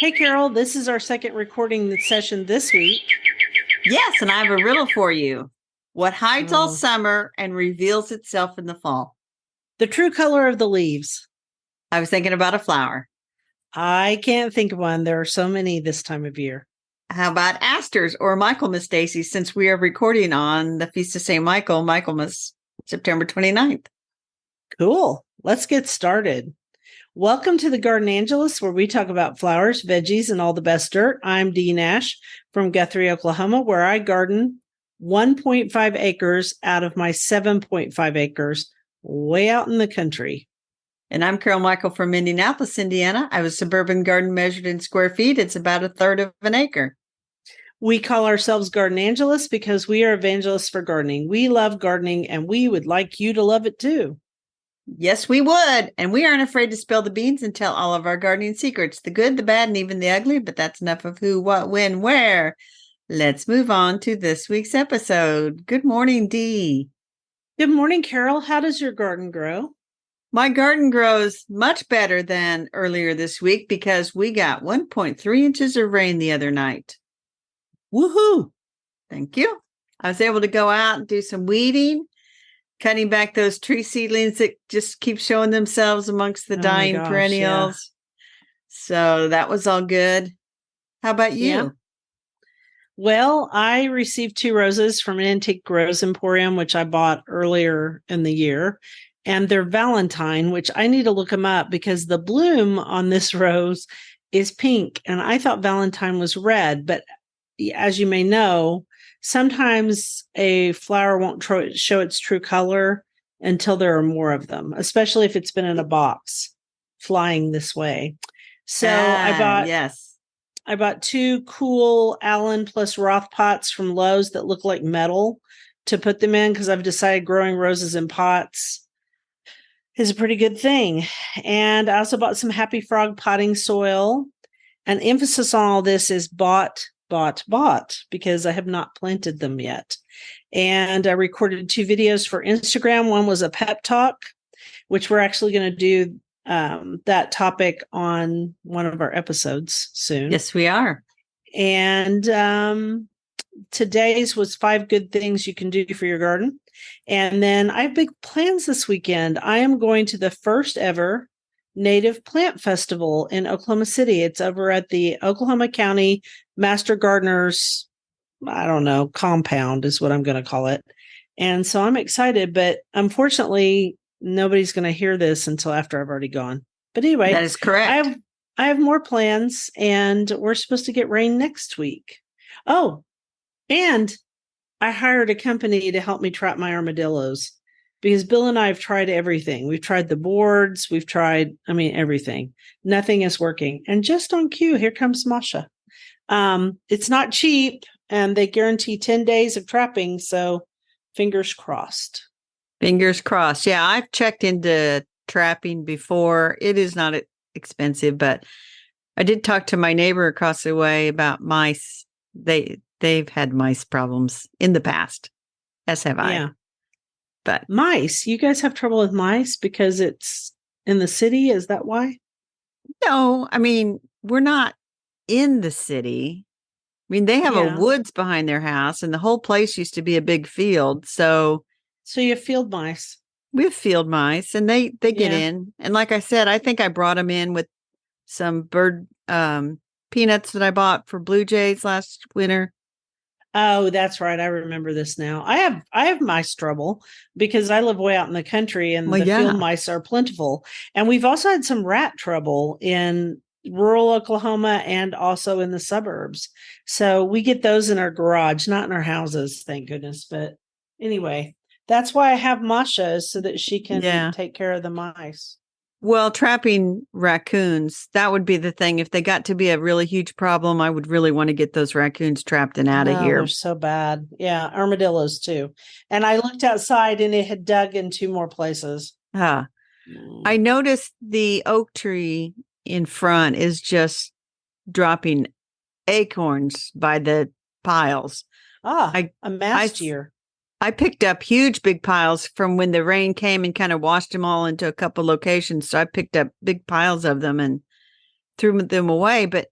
Hey, Carol, this is our second recording session this week. Yes, and I have a riddle for you. What hides all Oh, summer and reveals itself in the fall? the true color of the leaves. I was thinking about a flower. I can't think of one. There are so many this time of year. How about asters or Michaelmas, Stacy, since we are recording on the Feast of St. Michael, Michaelmas, September 29th. Cool. Let's get started. Welcome to the Garden Angelus, where we talk about flowers, veggies, and all the best dirt. I'm Dee Nash from Guthrie, Oklahoma, where I garden 1.5 acres out of my 7.5 acres way out in the country. And I'm Carol Michael from Indianapolis, Indiana. I have a suburban garden measured in square feet. It's about a third of an acre. We call ourselves Garden Angelists because we are evangelists for gardening. We love gardening and we would like you to love it too. Yes, we would. And we aren't afraid to spill the beans and tell all of our gardening secrets, the good, the bad, and even the ugly. But that's enough of who, what, when, where. Let's move on to this week's episode. Good morning, Dee. Good morning, Carol. How does your garden grow? My garden grows much better than earlier this week because we got 1.3 inches of rain the other night. Woohoo! Thank you. I was able to go out and do some weeding, cutting back those tree seedlings that just keep showing themselves amongst the dying perennials. Yeah. So that was all good. How about you? Yeah. Well, I received 2 roses from an antique rose emporium, which I bought earlier in the year. And they're Valentine, which I need to look them up because the bloom on this rose is pink. And I thought Valentine was red. But as you may know, sometimes a flower won't show its true color until there are more of them, especially if it's been in a box flying this way. So I bought 2 cool Allen plus Roth pots from Lowe's that look like metal to put them in because I've decided growing roses in pots is a pretty good thing. And I also bought some Happy Frog potting soil. An emphasis on all this is bought, because I have not planted them yet. And I recorded 2 videos for Instagram. One was a pep talk, which we're actually going to do that topic on one of our episodes soon. Yes, we are. And today's was 5 good things you can do for your garden. And then I have big plans this weekend. I am going to the first ever Native Plant Festival in Oklahoma City. It's over at the Oklahoma County Master Gardeners, compound is what I'm going to call it. And so I'm excited, but unfortunately, nobody's going to hear this until after I've already gone. But anyway, that is correct. I have more plans, and we're supposed to get rain next week. Oh, and I hired a company to help me trap my armadillos because Bill and I have tried everything. We've tried the boards. We've tried, everything. Nothing is working. And just on cue, here comes Masha. It's not cheap, and they guarantee 10 days of trapping. So fingers crossed. Fingers crossed. Yeah, I've checked into trapping before. It is not expensive, but I did talk to my neighbor across the way about mice. They've had mice problems in the past, as have I. Yeah. But mice, you guys have trouble with mice because it's in the city? Is that why? No, we're not in the city. They have a woods behind their house, and the whole place used to be a big field. So you have field mice. We have field mice, and they get in. And like I said, I think I brought them in with some bird peanuts that I bought for blue jays last winter. Oh, that's right. I remember this now. I have mice trouble because I live way out in the country, and field mice are plentiful. And we've also had some rat trouble in rural Oklahoma and also in the suburbs. So we get those in our garage, not in our houses, thank goodness. But anyway, that's why I have Masha, so that she can take care of the mice. Well, trapping raccoons, that would be the thing. If they got to be a really huge problem, I would really want to get those raccoons trapped and out of here. They're so bad. Yeah, armadillos too. And I looked outside and it had dug in 2 more places. I noticed the oak tree in front is just dropping acorns by the piles. A mast year. I picked up huge big piles from when the rain came and kind of washed them all into a couple locations. So I picked up big piles of them and threw them away. But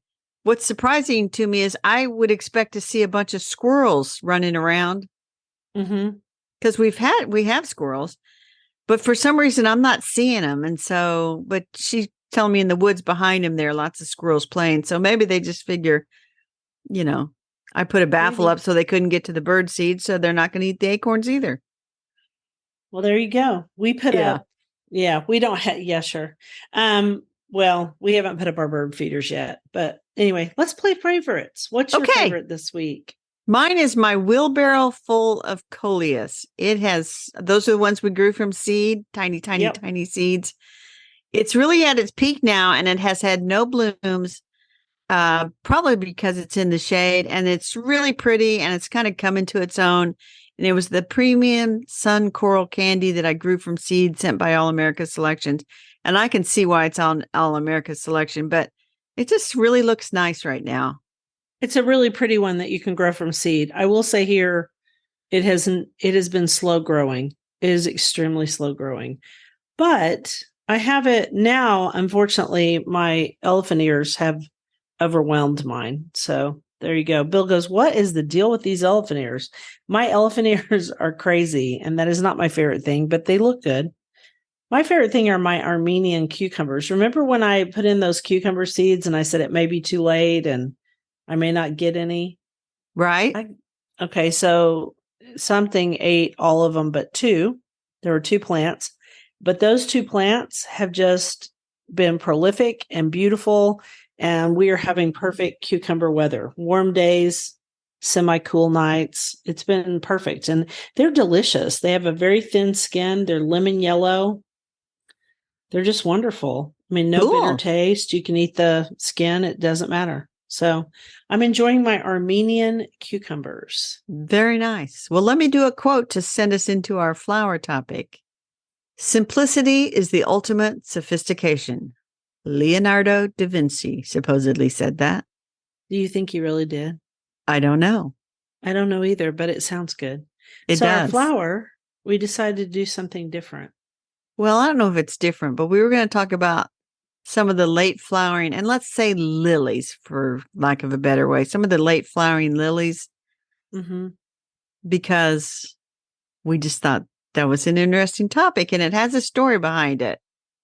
What's surprising to me is I would expect to see a bunch of squirrels running around Mm-hmm. because we have squirrels, but for some reason I'm not seeing them. And so, but she's telling me in the woods behind him there are lots of squirrels playing. So maybe they just figure, you know, I put a baffle Maybe. up so they couldn't get to the bird seed, so they're not going to eat the acorns either. Well, there you go. We put Yeah. up, yeah, we don't have, yeah, sure. Well, we haven't put up our bird feeders yet, but anyway, let's play favorites. What's your Okay. favorite this week? Mine is my wheelbarrow full of coleus. It has, those are the ones we grew from seed, tiny, tiny, Yep. tiny seeds. It's really at its peak now, and it has had no blooms, probably because it's in the shade, and it's really pretty, and it's kind of come into its own. And it was the premium sun coral candy that I grew from seed sent by All America Selections. And I can see why it's on All America Selection, but it just really looks nice right now. It's a really pretty one that you can grow from seed. I will say here, it has been slow growing. It is extremely slow growing. But I have it now. Unfortunately, my elephant ears have overwhelmed mine. So there you go. Bill goes, "What is the deal with these elephant ears?" My elephant ears are crazy, and that is not my favorite thing, but they look good. My favorite thing are my Armenian cucumbers. Remember when I put in those cucumber seeds and I said it may be too late and I may not get any? Right? Okay, so something ate all of them but two. There were two plants, but those two plants have just been prolific and beautiful. And we are having perfect cucumber weather, warm days, semi cool nights. It's been perfect. And they're delicious. They have a very thin skin, they're lemon yellow. They're just wonderful. I mean, no bitter Cool. taste. You can eat the skin, it doesn't matter. So I'm enjoying my Armenian cucumbers. Very nice. Well, let me do a quote to send us into our flower topic. Simplicity is the ultimate sophistication. Leonardo da Vinci supposedly said that. Do you think he really did? I don't know. I don't know either, but it sounds good. It So our does. flower, we decided to do something different. Well, I don't know if it's different, but we were going to talk about some of the late flowering, and let's say lilies, for lack of a better way, some of the late flowering lilies, Mm-hmm. because we just thought that was an interesting topic, and it has a story behind it.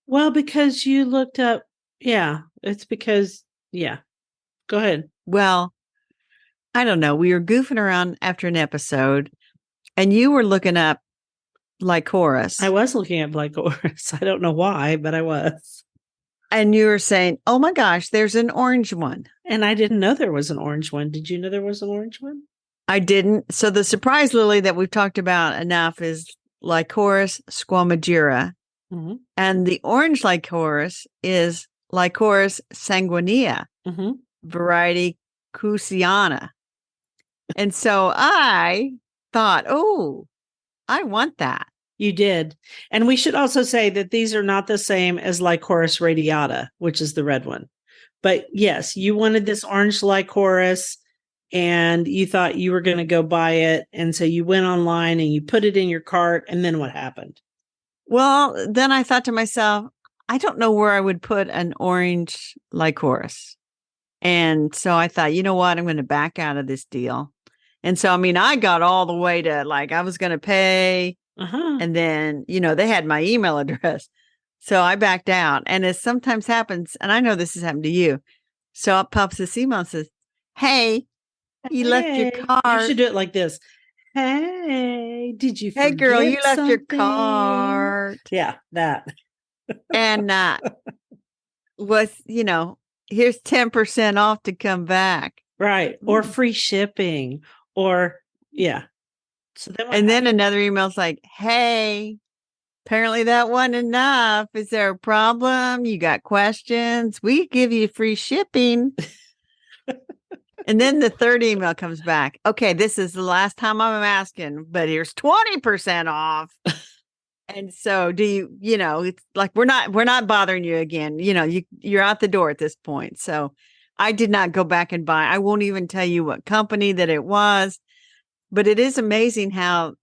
Well, because you looked up, yeah, it's because, yeah, go ahead. Well, I don't know. We were goofing around after an episode, and you were looking up Lycoris. I was looking at Black Oris. I don't know why, but I was. And you were saying, oh my gosh, there's an orange one. And I didn't know there was an orange one. Did you know there was an orange one? I didn't. So the surprise lily that we've talked about enough is Lycoris squamagira. Mm-hmm. And the orange Lycoris is Lycoris sanguinea, Mm-hmm. variety Cusiana. And so I thought, oh, I want that. You did. And we should also say that these are not the same as Lycoris radiata, which is the red one. But yes, you wanted this orange Lycoris and you thought you were going to go buy it. And so you went online and you put it in your cart. And then what happened? Well, then I thought to myself, I don't know where I would put an orange Lycoris. And so I thought, you know what? I'm going to back out of this deal. And so, I mean, I got all the way to like, I was going to pay. Uh-huh. And then, you know, they had my email address. So I backed out. And as sometimes happens, and I know this has happened to you. So up pops this email and says, hey, you left your Hey, card. you should do it like this. Hey, did you Hey, girl, you forget left your something? card. Yeah, that. And was, you know, here's 10% off to come back. Right. Or free shipping. Or, yeah. So then And then another email's like, hey, apparently that wasn't enough. Is there a problem? You got questions? We give you free shipping. And then the third email comes back. Okay, this is the last time I'm asking, but here's 20% off. And so do you know, it's like we're not bothering you again. You know, you're out the door at this point. So I did not go back and buy. I won't even tell you what company that it was. But it is amazing how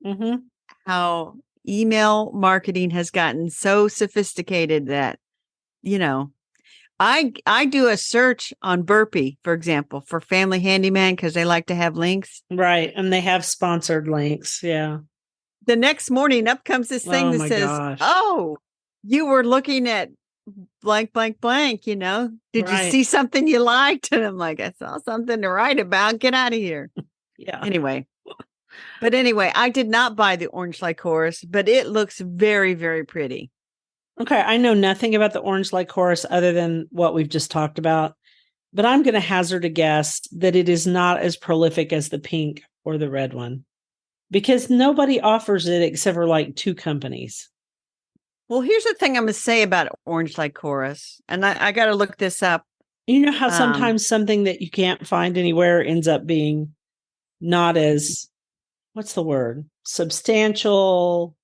email marketing has gotten so sophisticated that, you know, I do a search on Burpee, for example, for Family Handyman because they like to have links. Right. And they have sponsored links. Yeah. The next morning, up comes this thing Oh that my says, gosh. "Oh, you were looking at blank, blank, blank. Did you Right. see something you liked?" And I'm like, "I saw something to write about. Get out of here." Yeah. Anyway, but anyway, I did not buy the orange lycoris, but it looks very, very pretty. Okay. I know nothing about the orange lycoris other than what we've just talked about, but I'm going to hazard a guess that it is not as prolific as the pink or the red one because nobody offers it except for like 2 companies. Well, here's the thing I'm going to say about orange lycoris, and I got to look this up. You know how sometimes something that you can't find anywhere ends up being not as, what's the word? Substantial,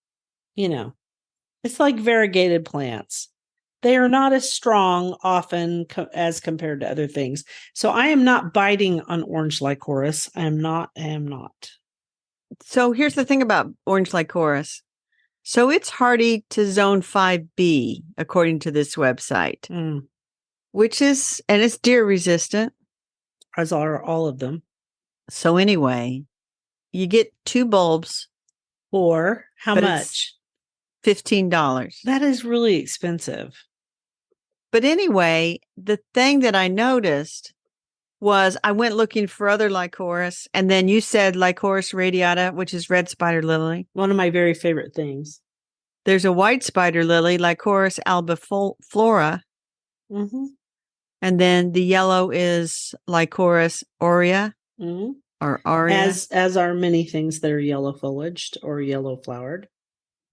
it's like variegated plants. They are not as strong often as compared to other things. So I am not biting on orange lycoris. I am not. So here's the thing about orange lycoris. So it's hardy to zone 5B, according to this website, which is, and it's deer resistant. As are all of them. So anyway, you get 2 bulbs. For how much? $15. That is really expensive. But anyway, the thing that I noticed was I went looking for other lycoris, and then you said lycoris radiata, which is red spider lily. One of my very favorite things. There's a white spider lily, lycoris albiflora. Mm-hmm. And then the yellow is lycoris aurea or aria. As are many things that are yellow foliaged or yellow flowered.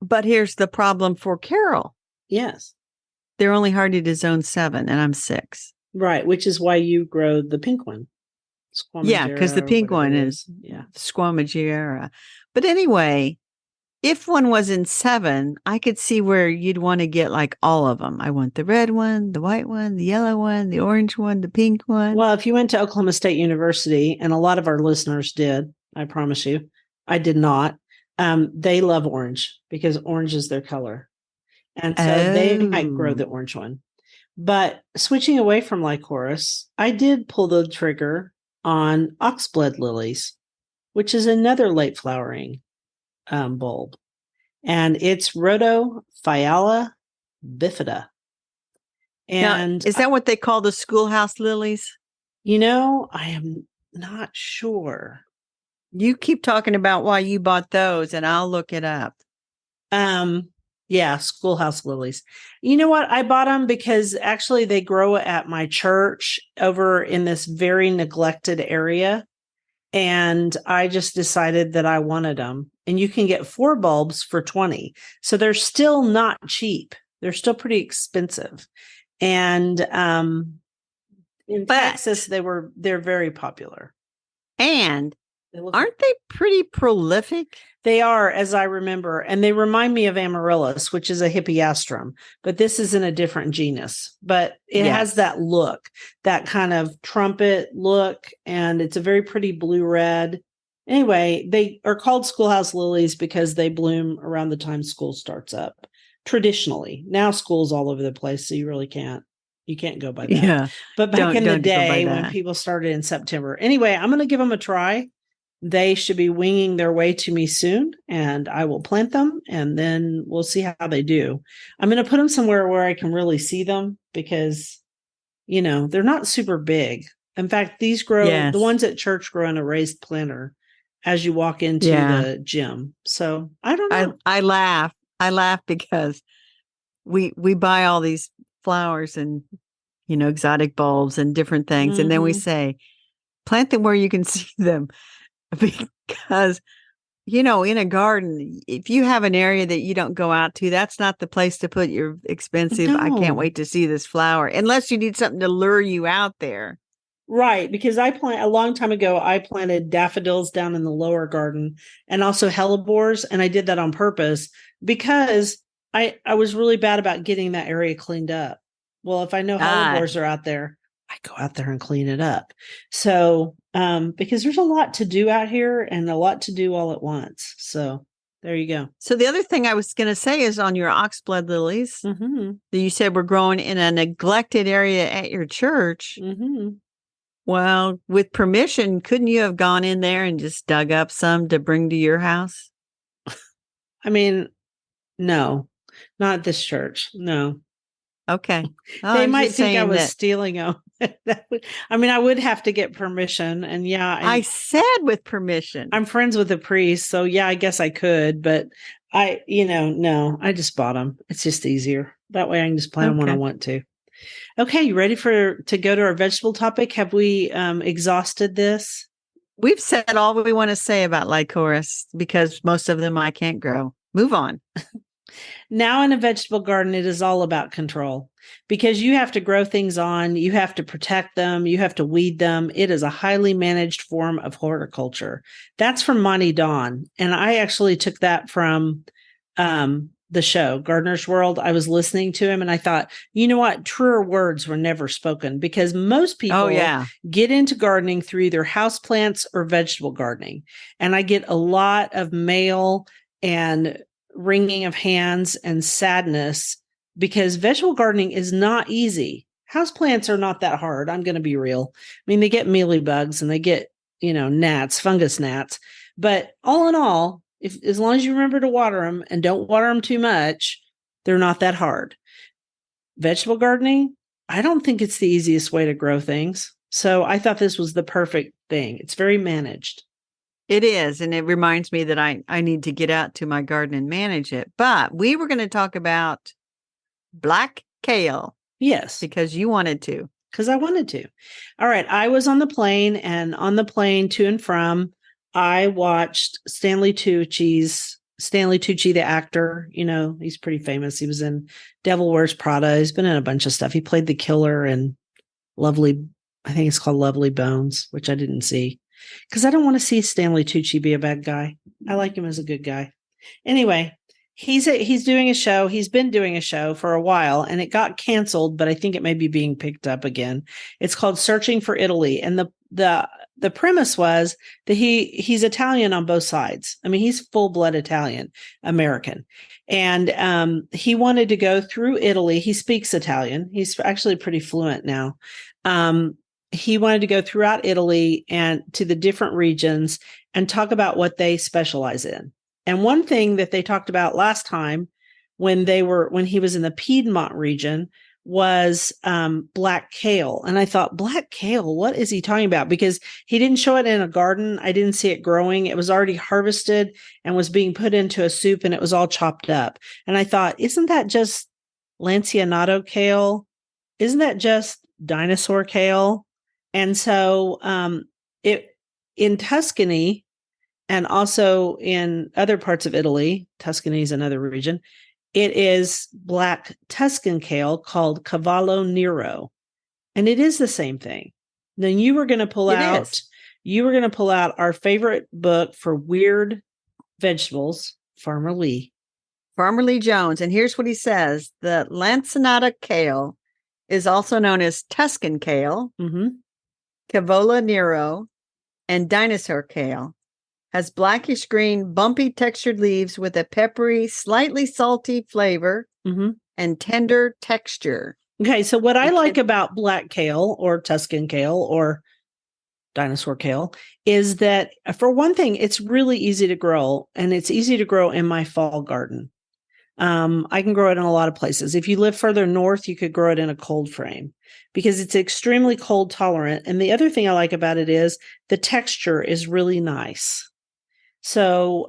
But here's the problem for Carol. Yes. They're only hardy to zone 7, and I'm 6. Right, which is why you grow the pink one. Yeah, because the pink one is Squamigera. But anyway, if one was in 7, I could see where you'd want to get like all of them. I want the red one, the white one, the yellow one, the orange one, the pink one. Well, if you went to Oklahoma State University, and a lot of our listeners did, I promise you, I did not. They love orange because orange is their color. And so they might grow the orange one. But switching away from lycoris, I did pull the trigger on oxblood lilies, which is another late flowering bulb. And it's Rhodophylla bifida. And now, is that what they call the schoolhouse lilies? I am not sure. You keep talking about why you bought those, and I'll look it up. Yeah, schoolhouse lilies. You know what? I bought them because actually they grow at my church over in this very neglected area. And I just decided that I wanted them. And you can get 4 bulbs for $20. So they're still not cheap. They're still pretty expensive. And in Texas, they're very popular. And aren't they pretty prolific? They are, as I remember, and they remind me of amaryllis, which is a hippeastrum, but this is in a different genus. But it has that look, that kind of trumpet look, and it's a very pretty blue-red. Anyway, they are called schoolhouse lilies because they bloom around the time school starts up. Traditionally, now school's all over the place, so you really can't go by that. Yeah, but back in the day when people started in September. Anyway, I'm going to give them a try. They should be winging their way to me soon, and I will plant them, and then we'll see how they do. I'm going to put them somewhere where I can really see them because, they're not super big. In fact, these grow, the ones at church grow in a raised planter as you walk into the gym. So I don't know. I laugh because we buy all these flowers and, exotic bulbs and different things. Mm-hmm. And then we say, plant them where you can see them. Because, in a garden, if you have an area that you don't go out to, that's not the place to put your expensive, I can't wait to see this flower, unless you need something to lure you out there. Right. Because a long time ago, I planted daffodils down in the lower garden and also hellebores. And I did that on purpose because I was really bad about getting that area cleaned up. Well, if I know hellebores are out there, I go out there and clean it up. So, because there's a lot to do out here and a lot to do all at once. So There you go. So the other thing I was going to say is on your oxblood lilies Mm-hmm. that you said were growing in a neglected area at your church. Mm-hmm. Well, with permission, couldn't you have gone in there and just dug up some to bring to your house? I mean, no, not this church. No. Okay. Oh, They I was might just think I saying was that stealing them. I would have to get permission. And yeah, I said with permission. I'm friends with the priest. So yeah, I guess I could, but no, I just bought them. It's just easier. That way I can just plant them when I Okay. want to. Okay. You ready to go to our vegetable topic? Have we exhausted this? We've said all we want to say about lycoris because most of them I can't grow. Move on. Now in a vegetable garden, it is all about control because you have to grow things on, you have to protect them, you have to weed them. It is a highly managed form of horticulture. That's from Monty Don. And I actually took that from the show, Gardener's World. I was listening to him and I thought, you know what? Truer words were never spoken because most people get into gardening through either houseplants or vegetable gardening. And I get a lot of mail and wringing of hands and sadness because vegetable gardening is not easy. Houseplants are not that hard. I'm going to be real. I mean, they get mealybugs and they get, gnats, fungus gnats. But all in all, if as long as you remember to water them and don't water them too much, they're not that hard. Vegetable gardening, I don't think it's the easiest way to grow things. So I thought this was the perfect thing. It's very managed. It is. And it reminds me that I need to get out to my garden and manage it. But we were going to talk about black kale. Yes. Because you wanted to. Because I wanted to. All right. I was on the plane, and on the plane to and from, I watched Stanley Tucci, the actor. He's pretty famous. He was in Devil Wears Prada. He's been in a bunch of stuff. He played the killer in I think it's called Lovely Bones, which I didn't see because I don't want to see Stanley Tucci be a bad guy. I like him as a good guy. Anyway, he's doing a show. He's been doing a show for a while and it got canceled, but I think it may be being picked up again. It's called Searching for Italy. And the premise was that he's Italian on both sides. I mean, he's full blood Italian American. And he wanted to go through Italy. He speaks Italian. He's actually pretty fluent now. He wanted to go throughout Italy and to the different regions and talk about what they specialize in. And one thing that they talked about last time when he was in the Piedmont region was black kale. And I thought, black kale, what is he talking about? Because he didn't show it in a garden. I didn't see it growing. It was already harvested and was being put into a soup and it was all chopped up. And I thought, isn't that just lanceolato kale? Isn't that just dinosaur kale? And so in Tuscany and also in other parts of Italy, Tuscany is another region, it is black Tuscan kale called Cavallo Nero. And it is the same thing. Then you were going to pull out our favorite book for weird vegetables, Farmer Lee. Farmer Lee Jones. And here's what he says. The lanceolata kale is also known as Tuscan kale, Cavola Nero, and dinosaur kale. Has blackish green, bumpy textured leaves with a peppery, slightly salty flavor and tender texture. Okay, so what I like about black kale or Tuscan kale or dinosaur kale is that, for one thing, it's really easy to grow, and it's easy to grow in my fall garden. I can grow it in a lot of places. If you live further north, you could grow it in a cold frame because it's extremely cold tolerant. And the other thing I like about it is the texture is really nice. So,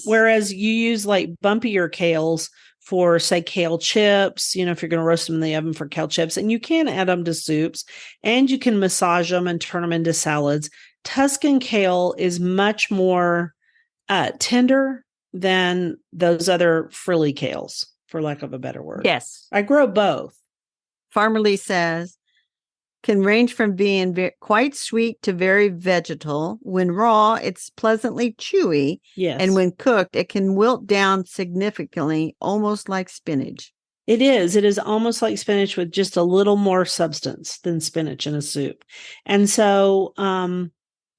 whereas you use like bumpier kales for, say, kale chips, if you're going to roast them in the oven for kale chips, and you can add them to soups and you can massage them and turn them into salads. Tuscan kale is much more tender than those other frilly kales, for lack of a better word. Yes. I grow both. Farmer Lee says, can range from being quite sweet to very vegetal. When raw, it's pleasantly chewy. Yes. And when cooked, it can wilt down significantly, almost like spinach. It is. It is almost like spinach with just a little more substance than spinach in a soup. And so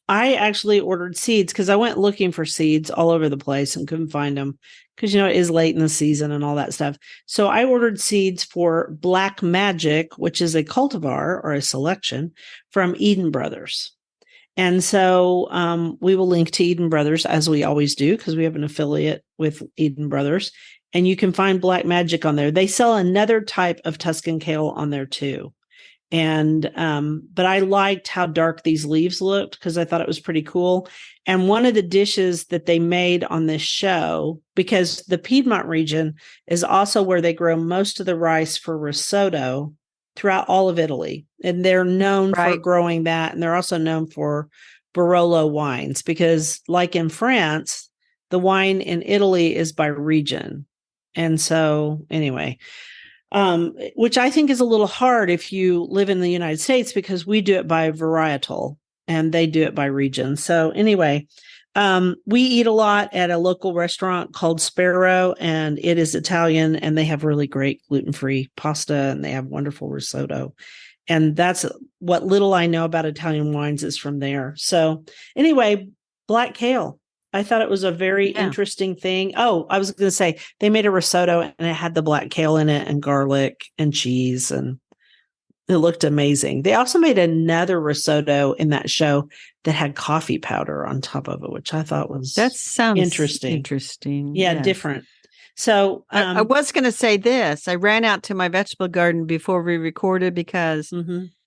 I actually ordered seeds because I went looking for seeds all over the place and couldn't find them because, it is late in the season and all that stuff. So I ordered seeds for Black Magic, which is a cultivar or a selection from Eden Brothers. And so we will link to Eden Brothers as we always do because we have an affiliate with Eden Brothers. And you can find Black Magic on there. They sell another type of Tuscan kale on there too. And but I liked how dark these leaves looked because I thought it was pretty cool. And one of the dishes that they made on this show, because the Piedmont region is also where they grow most of the rice for risotto throughout all of Italy. And they're known for growing that. And they're also known for Barolo wines because, like in France, the wine in Italy is by region. And so, anyway, which I think is a little hard if you live in the United States because we do it by varietal and they do it by region. So anyway, we eat a lot at a local restaurant called Sparrow, and it is Italian, and they have really great gluten-free pasta, and they have wonderful risotto. And that's what little I know about Italian wines is from there. So anyway, black kale. I thought it was a very interesting thing. Oh, I was going to say they made a risotto and it had the black kale in it and garlic and cheese, and it looked amazing. They also made another risotto in that show that had coffee powder on top of it, which I thought was interesting. Yeah, different. So I was going to say this. I ran out to my vegetable garden before we recorded because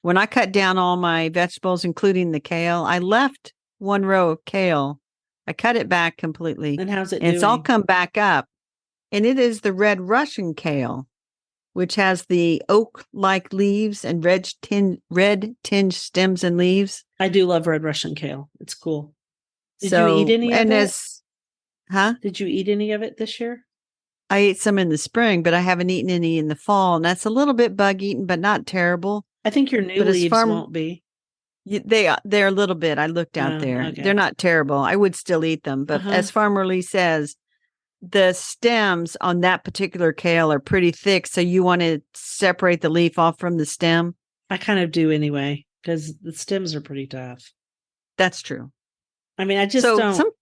when I cut down all my vegetables, including the kale, I left one row of kale. I cut it back completely. And how's it doing? It's all come back up. And it is the red Russian kale, which has the oak-like leaves and red tinged stems and leaves. I do love red Russian kale. It's cool. Did you eat any of it? Did you eat any of it this year? I ate some in the spring, but I haven't eaten any in the fall. And that's a little bit bug-eaten, but not terrible. I think your new leaves won't be. They're a little bit. I looked out there. Okay. They're not terrible. I would still eat them. But as Farmer Lee says, the stems on that particular kale are pretty thick. So you want to separate the leaf off from the stem. I kind of do anyway, because the stems are pretty tough. That's true. I mean, I just don't,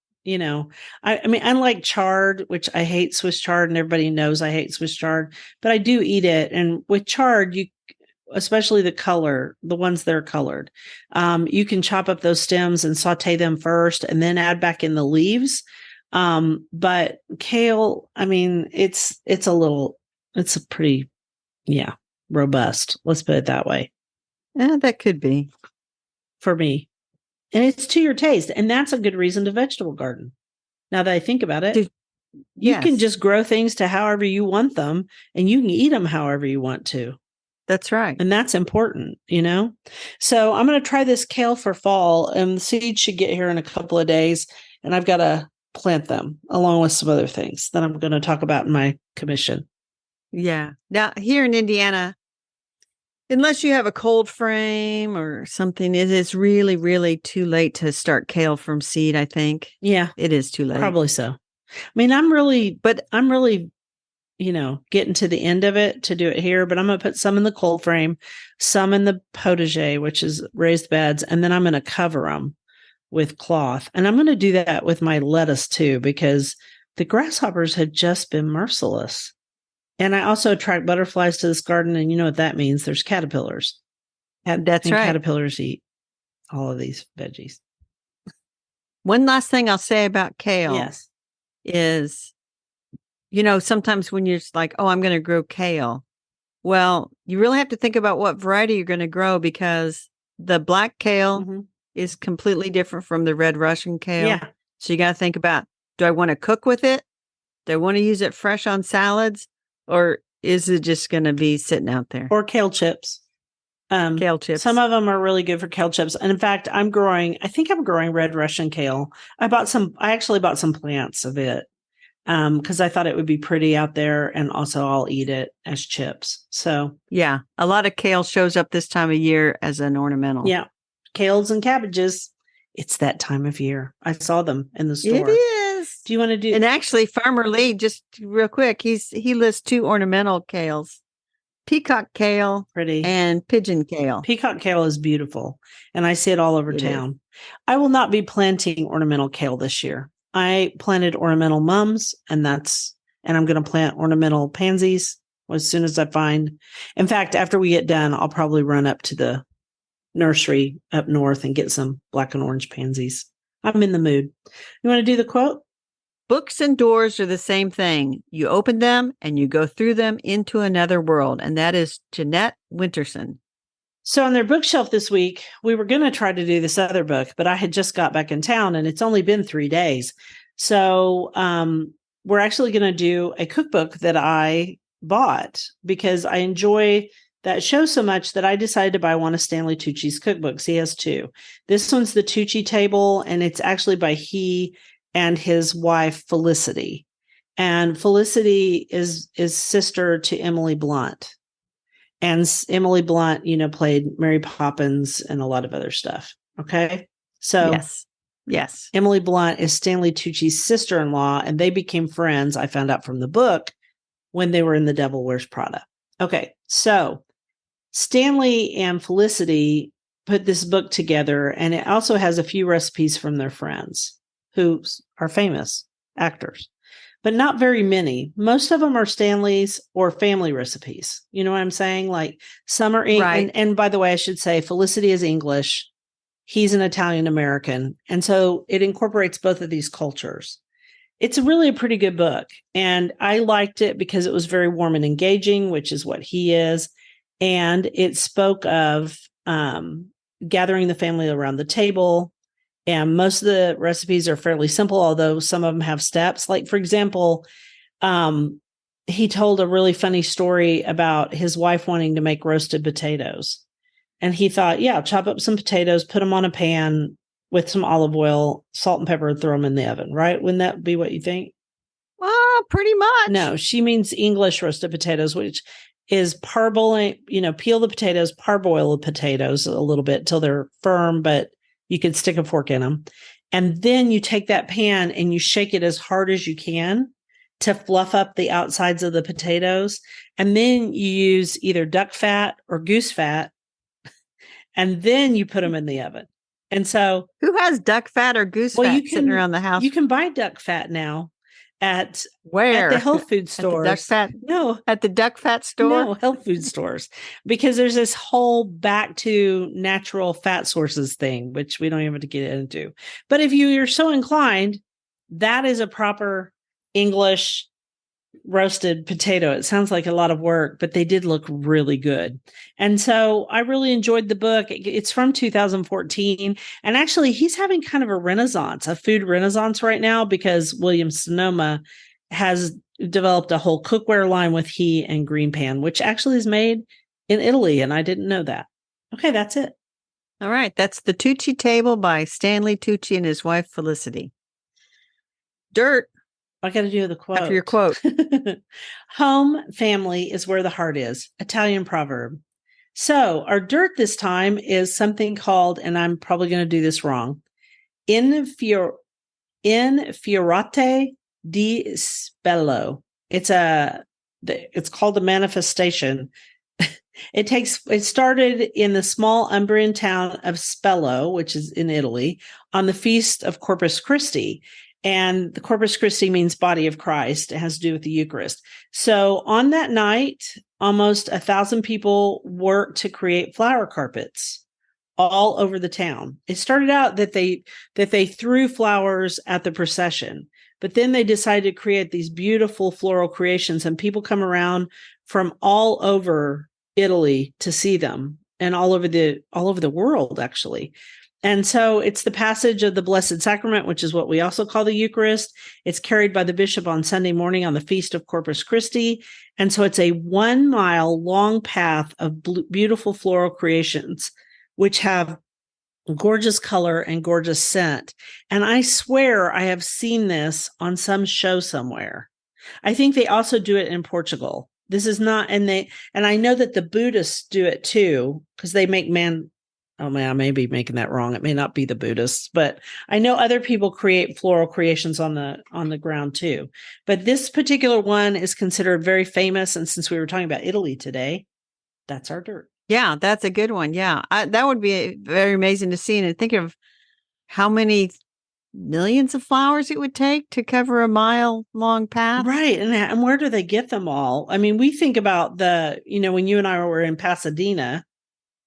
I mean, unlike chard, which I hate Swiss chard, and everybody knows I hate Swiss chard, but I do eat it. And with chard, especially the ones that are colored, you can chop up those stems and saute them first and then add back in the leaves. But kale, I mean, it's a pretty, robust. Let's put it that way. Yeah, that could be for me. And it's to your taste. And that's a good reason to vegetable garden. Now that I think about it, you can just grow things to however you want them, and you can eat them however you want to. That's right. And that's important, So I'm going to try this kale for fall, and the seeds should get here in a couple of days, and I've got to plant them along with some other things that I'm going to talk about in my commission. Yeah. Now, here in Indiana, unless you have a cold frame or something, it is really, really too late to start kale from seed, I think. Yeah. It is too late. Probably so. I mean, I'm really getting to the end of it to do it here, but I'm going to put some in the cold frame, some in the potager, which is raised beds, and then I'm going to cover them with cloth. And I'm going to do that with my lettuce too, because the grasshoppers have just been merciless. And I also attract butterflies to this garden, and you know what that means. There's caterpillars. That's right. Caterpillars eat all of these veggies. One last thing I'll say about kale is, sometimes when you're just like, oh, I'm going to grow kale. Well, you really have to think about what variety you're going to grow, because the black kale is completely different from the red Russian kale. Yeah. So you got to think about, do I want to cook with it? Do I want to use it fresh on salads? Or is it just going to be sitting out there? Or kale chips. Kale chips. Some of them are really good for kale chips. And in fact, I think I'm growing red Russian kale. I actually bought some plants of it. Because I thought it would be pretty out there, and also I'll eat it as chips. So yeah, a lot of kale shows up this time of year as an ornamental. Yeah, kales and cabbages. It's that time of year. I saw them in the store. It is. Do you want to do? And actually, Farmer Lee, just real quick, he lists 2 ornamental kales peacock kale Pretty. and pigeon kale. Peacock kale is beautiful, and I see it all over town. I will not be planting ornamental kale this year. I planted ornamental mums, and I'm going to plant ornamental pansies as soon as I find. In fact, after we get done, I'll probably run up to the nursery up north and get some black and orange pansies. I'm in the mood. You want to do the quote? Books and doors are the same thing. You open them and you go through them into another world. And that is Jeanette Winterson. So on their bookshelf this week, we were going to try to do this other book, but I had just got back in town and it's only been 3 days. So we're actually going to do a cookbook that I bought because I enjoy that show so much that I decided to buy one of Stanley Tucci's cookbooks. He has 2. This one's the Tucci Table, and it's actually by he and his wife, Felicity. And Felicity is sister to Emily Blunt. And Emily Blunt, played Mary Poppins and a lot of other stuff. Okay. So yes. Emily Blunt is Stanley Tucci's sister-in-law, and they became friends, I found out from the book, when they were in The Devil Wears Prada. Okay. So Stanley and Felicity put this book together, and it also has a few recipes from their friends who are famous actors, but not very many. Most of them are Stanley's or family recipes. You know what I'm saying? Like some are, right. And by the way, I should say Felicity is English. He's an Italian American. And so it incorporates both of these cultures. It's really a pretty good book. And I liked it because it was very warm and engaging, which is what he is. And it spoke of gathering the family around the table. And most of the recipes are fairly simple, although some of them have steps. Like, for example, he told a really funny story about his wife wanting to make roasted potatoes. And he thought, chop up some potatoes, put them on a pan with some olive oil, salt and pepper, and throw them in the oven, right? Wouldn't that be what you think? Pretty much. No, she means English roasted potatoes, which is parboiling, peel the potatoes, parboil the potatoes a little bit till they're firm, but you could stick a fork in them. And then you take that pan and you shake it as hard as you can to fluff up the outsides of the potatoes. And then you use either duck fat or goose fat. And then you put them in the oven. And so who has duck fat or goose fat sitting around the house? You can buy duck fat now at where? At the health food stores. Duck fat? No. At the duck fat store? No, health food stores. Because there's this whole back to natural fat sources thing, which we don't even have to get into. But if you're so inclined, that is a proper English roasted potato. It sounds like a lot of work, but they did look really good. And so I really enjoyed the book. It's from 2014. And actually, he's having kind of a food renaissance right now, because William Sonoma has developed a whole cookware line with he and Green Pan, which actually is made in Italy. And I didn't know that. Okay, that's it. All right. That's The Tucci Table by Stanley Tucci and his wife, Felicity. Dirt. I got to do the quote. After your quote. Home family is where the heart is. Italian proverb. So our dirt this time is something called, and I'm probably going to do this wrong, Infiorate di Spello. It's called a manifestation. It started in the small Umbrian town of Spello, which is in Italy, on the feast of Corpus Christi. And the Corpus Christi means body of Christ. It has to do with the Eucharist. So on that night, almost 1,000 people worked to create flower carpets all over the town. It started out that they threw flowers at the procession, but then they decided to create these beautiful floral creations, and people come around from all over Italy to see them, and all over the world, actually. And so it's the passage of the Blessed Sacrament, which is what we also call the Eucharist. It's carried by the bishop on Sunday morning on the Feast of Corpus Christi. And so it's a 1 mile long path of beautiful floral creations, which have gorgeous color and gorgeous scent. And I swear I have seen this on some show somewhere. I think they also do it in Portugal. This is not, and I know that the Buddhists do it too, because they make oh man, I may be making that wrong. It may not be the Buddhists, but I know other people create floral creations on the ground too. But this particular one is considered very famous. And since we were talking about Italy today, That's our dirt. Yeah, that's a good one. Yeah, that would be very amazing to see. And think of how many millions of flowers it would take to cover a mile-long path. Right. And where do they get them all? I mean, we think about when you and I were in Pasadena,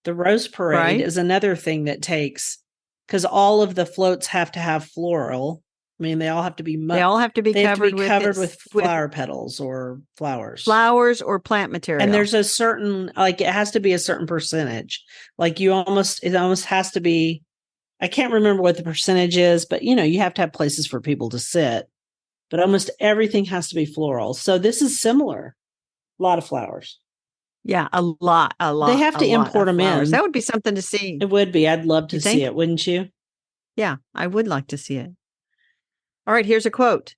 the Rose Parade Right. is another thing that takes, because all of the floats have to have floral. I mean, they all have to be They all have to be they have to be covered with covered with this, with flower petals or flowers. flowers or plant And material. there's a certain, like, it has to be a certain percentage. Like it almost has to be, I can't remember what the percentage is, but you have to have places for people to sit. But almost everything has to be floral. So this is similar. A lot of flowers. Yeah, a lot, They have a to lot import of them flowers. in. That would be something to see. It would be. I'd love to You see think? it, wouldn't you? Yeah, I would like to see it. All right, here's a quote.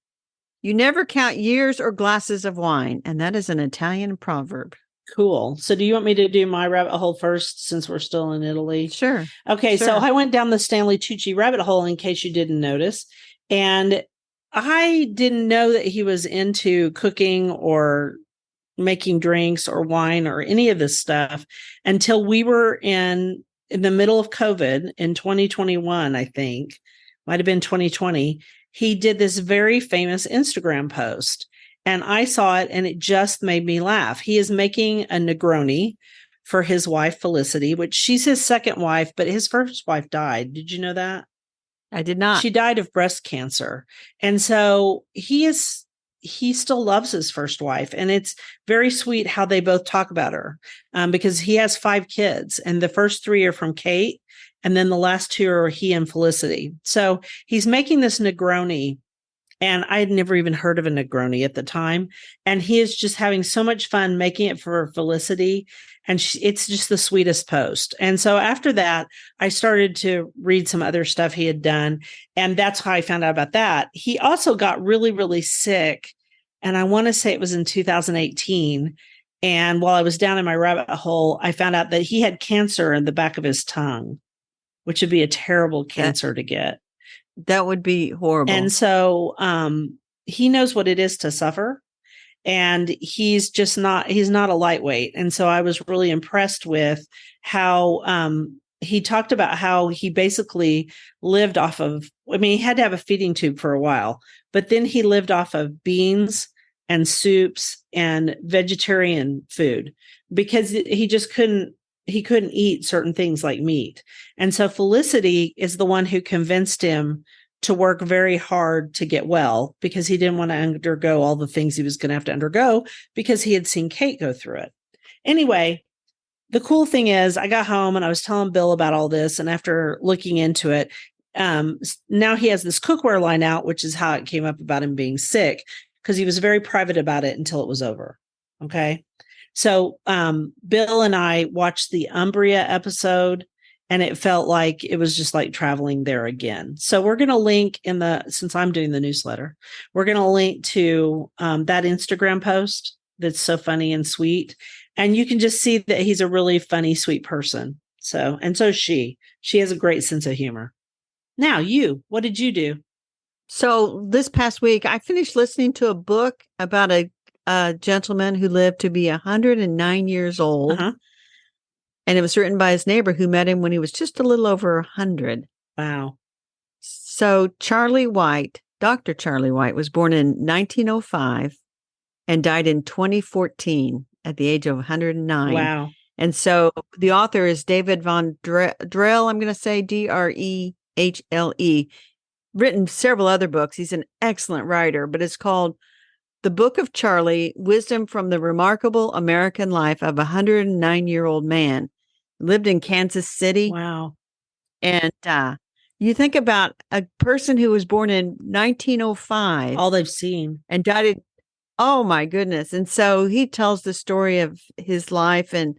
You never count years or glasses of wine. And that is an Italian proverb. Cool. So do you want me to do my rabbit hole first since we're still in Italy? Sure. Okay, Sure. so I went down the Stanley Tucci rabbit hole in case you didn't notice. And I didn't know that he was into cooking or making drinks or wine or any of this stuff until we were in the middle of COVID in 2021, I think. Might have been 2020. He did this very famous Instagram post. And I saw it and it just made me laugh. He is making a Negroni for his wife, Felicity, which she's his second wife, but his first wife died. Did you know that? I did not. She died of breast cancer. And so he still loves his first wife. And it's very sweet how they both talk about her because he has 5 kids and the first 3 are from Kate. And then the last 2 are he and Felicity. So he's making this Negroni. And I had never even heard of a Negroni at the time. And he is just having so much fun making it for Felicity. And it's just the sweetest post. And so after that, I started to read some other stuff he had done. And that's how I found out about that. He also got really, really sick. And I want to say it was in 2018. And while I was down in my rabbit hole, I found out that he had cancer in the back of his tongue, which would be a terrible cancer to get. That would be horrible. And so he knows what it is to suffer. And he's not a lightweight. And so I was really impressed with how he talked about how he basically lived off of, he had to have a feeding tube for a while, but then he lived off of beans and soups and vegetarian food because he just couldn't eat certain things like meat. And so Felicity is the one who convinced him to work very hard to get well because he didn't want to undergo all the things he was going to have to undergo because he had seen Kate go through it. Anyway, the cool thing is I got home and I was telling Bill about all this. And after looking into it, now he has this cookware line out, which is how it came up about him being sick because he was very private about it until it was over. Okay. So Bill and I watched the Umbria episode and it felt like it was just like traveling there again. So we're going to link since I'm doing the newsletter, we're going to link to that Instagram post that's so funny and sweet. And you can just see that he's a really funny, sweet person. So she has a great sense of humor. Now what did you do? So this past week, I finished listening to a book about a gentleman who lived to be 109 years old. Uh-huh. And it was written by his neighbor who met him when he was just a little over 100. Wow. So Dr. Charlie White was born in 1905 and died in 2014 at the age of 109. Wow. And so the author is David von Drell, I'm going to say Drehle, written several other books. He's an excellent writer, but it's called The Book of Charlie, Wisdom from the Remarkable American Life of a 109-Year-Old Man. Lived in Kansas City. Wow. And you think about a person who was born in 1905. All they've seen. And died in, oh my goodness. And so he tells the story of his life and,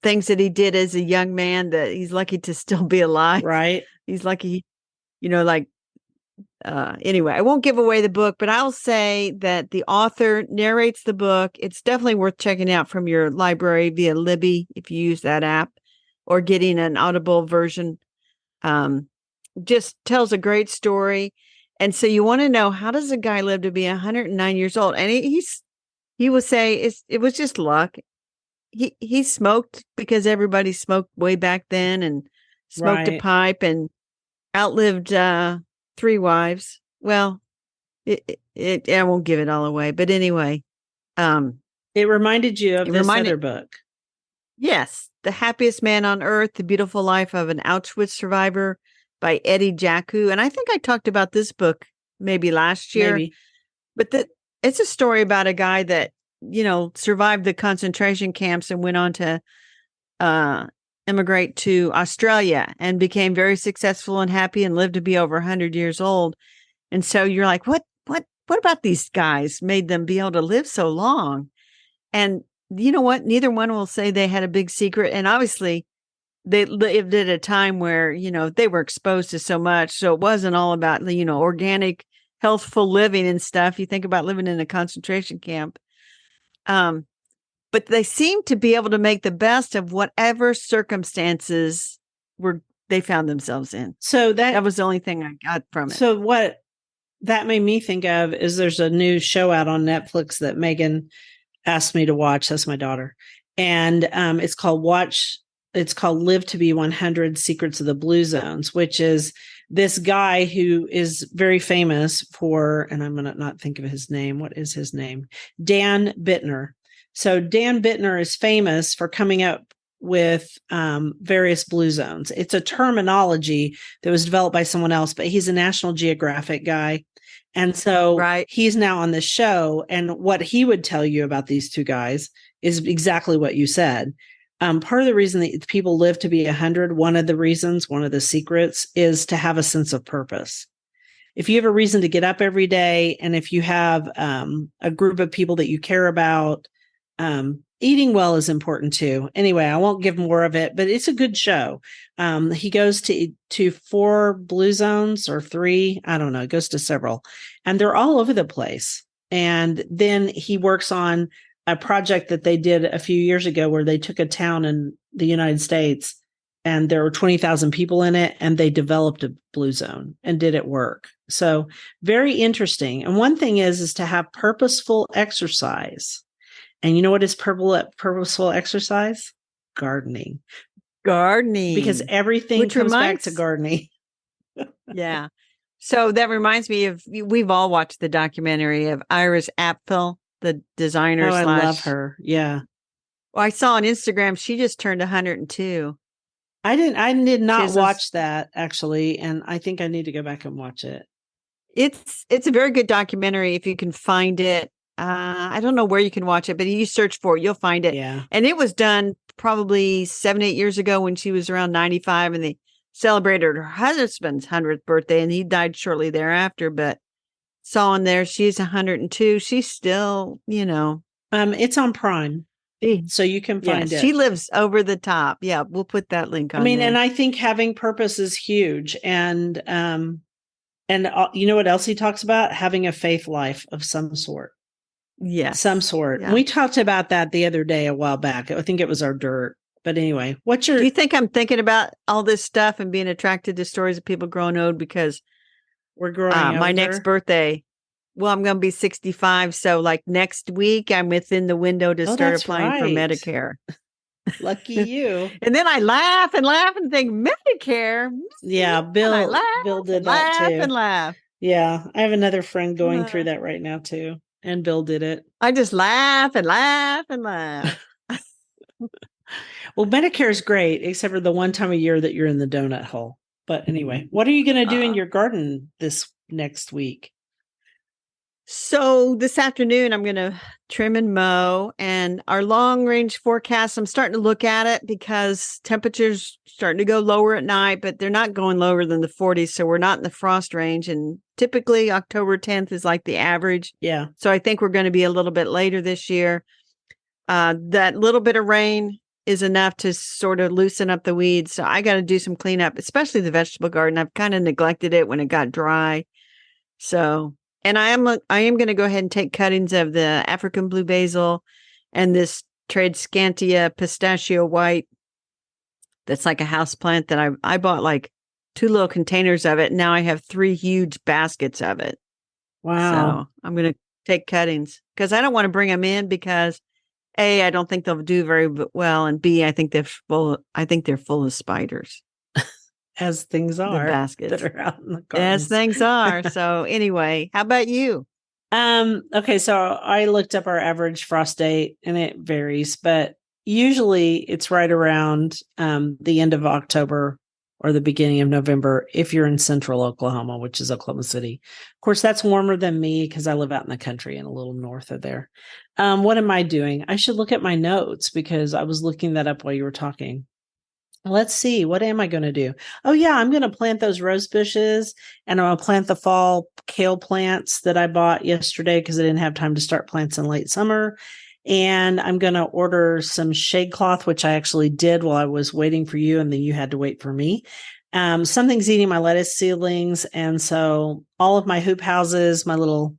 things that he did as a young man that he's lucky to still be alive. Right. He's lucky, anyway, I won't give away the book, but I'll say that the author narrates the book. It's definitely worth checking out from your library via Libby if you use that app or getting an Audible version. Just tells a great story. And so you want to know, how does a guy live to be 109 years old? And he will say it was just luck. he smoked because everybody smoked way back then and smoked a Right. pipe and outlived 3 wives. Well, I won't give it all away, but anyway, um, It reminded you of it this reminded other book. yes, The Happiest Man on Earth: The Beautiful Life of an Auschwitz Survivor by Eddie Jaku. And I think I talked about this book maybe last year, Maybe. but it's a story about a guy that, survived the concentration camps and went on to uh, immigrate to Australia and became very successful and happy and lived to be over 100 years old. And so you're like, what about these guys made them be able to live so long? And you know what? Neither one will say they had a big secret. And obviously, they lived at a time where, they were exposed to so much. So it wasn't all about, organic, healthful living and stuff. You think about living in a concentration camp. But they seem to be able to make the best of whatever circumstances they found themselves in. So That was the only thing I got from it. So what that made me think of is there's a new show out on Netflix that Megan asked me to watch. That's my daughter. And it's called Live to Be 100 Secrets of the Blue Zones, which is this guy who is very famous for, and I'm going to not think of his name. What is his name? Dan Bittner. So Dan Bittner is famous for coming up with various blue zones. It's a terminology that was developed by someone else, but he's a National Geographic guy. And so he's now on the show. And what he would tell you about these two guys is exactly what you said. Part of the reason that people live to be 100, one of the secrets is to have a sense of purpose. If you have a reason to get up every day, and if you have a group of people that you care about, eating well is important too. Anyway, I won't give more of it, but it's a good show. He goes to 4 blue zones or 3. I don't know. It goes to several, and they're all over the place. And then he works on a project that they did a few years ago where they took a town in the United States and there were 20,000 people in it, and they developed a blue zone and did it work. So very interesting. And one thing is to have purposeful exercise. And you know what is purposeful exercise? Gardening. Because everything comes back to gardening. Yeah. So that reminds me of, we've all watched the documentary of Iris Apfel, the designer. Oh, I love her. Yeah. Well, I saw on Instagram, she just turned 102. I did not watch that actually. And I think I need to go back and watch it. It's a very good documentary if you can find it. I don't know where you can watch it, but you search for it, you'll find it. Yeah. And it was done probably 7-8 years ago when she was around 95, and they celebrated her husband's 100th birthday, and he died shortly thereafter. But saw in there, she's 102. She's still, it's on Prime, so you can find it. She lives over the top. Yeah, we'll put that link on. there. And I think having purpose is huge. And you know what else he talks about? Having a faith life of some sort. Yes. Some sort. Yeah. We talked about that the other day a while back. I think it was our dirt. But anyway, do you think I'm thinking about all this stuff and being attracted to stories of people growing old because we're growing my next birthday? Well, I'm going to be 65. So like next week, I'm within the window to start applying for Medicare. Lucky you. And then I laugh and think, Medicare? Yeah, Bill did that too. And laugh. Yeah, I have another friend going through that right now too. And Bill did it. I just laugh and laugh and laugh. Well, Medicare is great, except for the one time a year that you're in the donut hole. But anyway, what are you going to do in your garden this next week? So this afternoon, I'm going to trim and mow. And our long range forecast, I'm starting to look at it because temperatures starting to go lower at night, but they're not going lower than the 40s. So we're not in the frost range. And typically October 10th is like the average. Yeah. So I think we're going to be a little bit later this year. That little bit of rain is enough to sort of loosen up the weeds. So I got to do some cleanup, especially the vegetable garden. I've kind of neglected it when it got dry. So, and I am going to go ahead and take cuttings of the African blue basil and this Tradescantia pistachio white. That's like a house plant that I bought like 2 little containers of it. And now I have 3 huge baskets of it. Wow. So I'm going to take cuttings because I don't want to bring them in because A, I don't think they'll do very well, and B, I think they're full. I think they're full of spiders. As things The are baskets, that are out in the as gardens. things are. So anyway, how about you? Okay, so I looked up our average frost date and it varies, but usually it's right around the end of October or the beginning of November if you're in central Oklahoma, which is Oklahoma City. Of course, that's warmer than me because I live out in the country and a little north of there. What am I doing? I should look at my notes because I was looking that up while you were talking. Let's see. What am I going to do? Oh, yeah. I'm going to plant those rose bushes and I'm going to plant the fall kale plants that I bought yesterday because I didn't have time to start plants in late summer. And I'm going to order some shade cloth, which I actually did while I was waiting for you. And then you had to wait for me. Something's eating my lettuce seedlings. And so all of my hoop houses, my little,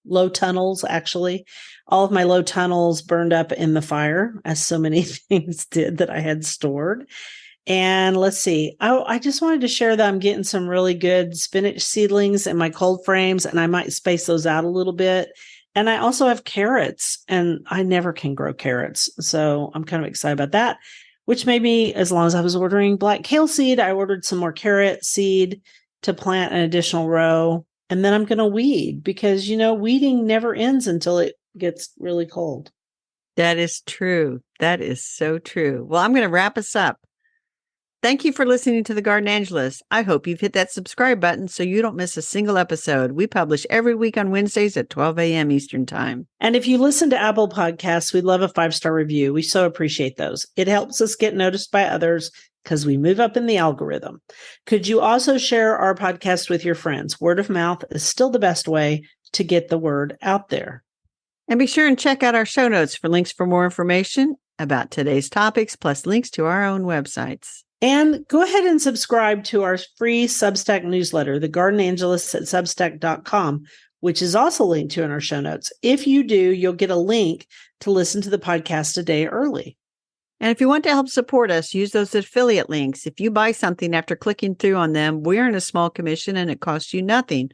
low tunnels, actually. All of my low tunnels burned up in the fire, as so many things did that I had stored. And let's see. I just wanted to share that I'm getting some really good spinach seedlings in my cold frames, and I might space those out a little bit. And I also have carrots, and I never can grow carrots. So I'm kind of excited about that, which made me, as long as I was ordering black kale seed, I ordered some more carrot seed to plant an additional row. And then I'm going to weed because, weeding never ends until it gets really cold. That is true. That is so true. Well, I'm going to wrap us up. Thank you for listening to The Garden Angelist. I hope you've hit that subscribe button so you don't miss a single episode. We publish every week on Wednesdays at 12 a.m. Eastern Time. And if you listen to Apple Podcasts, we'd love a 5-star review. We so appreciate those. It helps us get noticed by others because we move up in the algorithm. Could you also share our podcast with your friends? Word of mouth is still the best way to get the word out there. And be sure and check out our show notes for links for more information about today's topics, plus links to our own websites. And go ahead and subscribe to our free Substack newsletter, The Garden Angelist at Substack.com, which is also linked to in our show notes. If you do, you'll get a link to listen to the podcast a day early. And if you want to help support us, use those affiliate links. If you buy something after clicking through on them, we earn a small commission and it costs you nothing.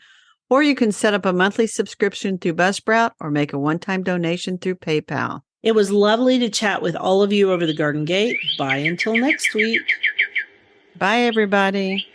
Or you can set up a monthly subscription through Buzzsprout or make a one-time donation through PayPal. It was lovely to chat with all of you over the garden gate. Bye until next week. Bye, everybody.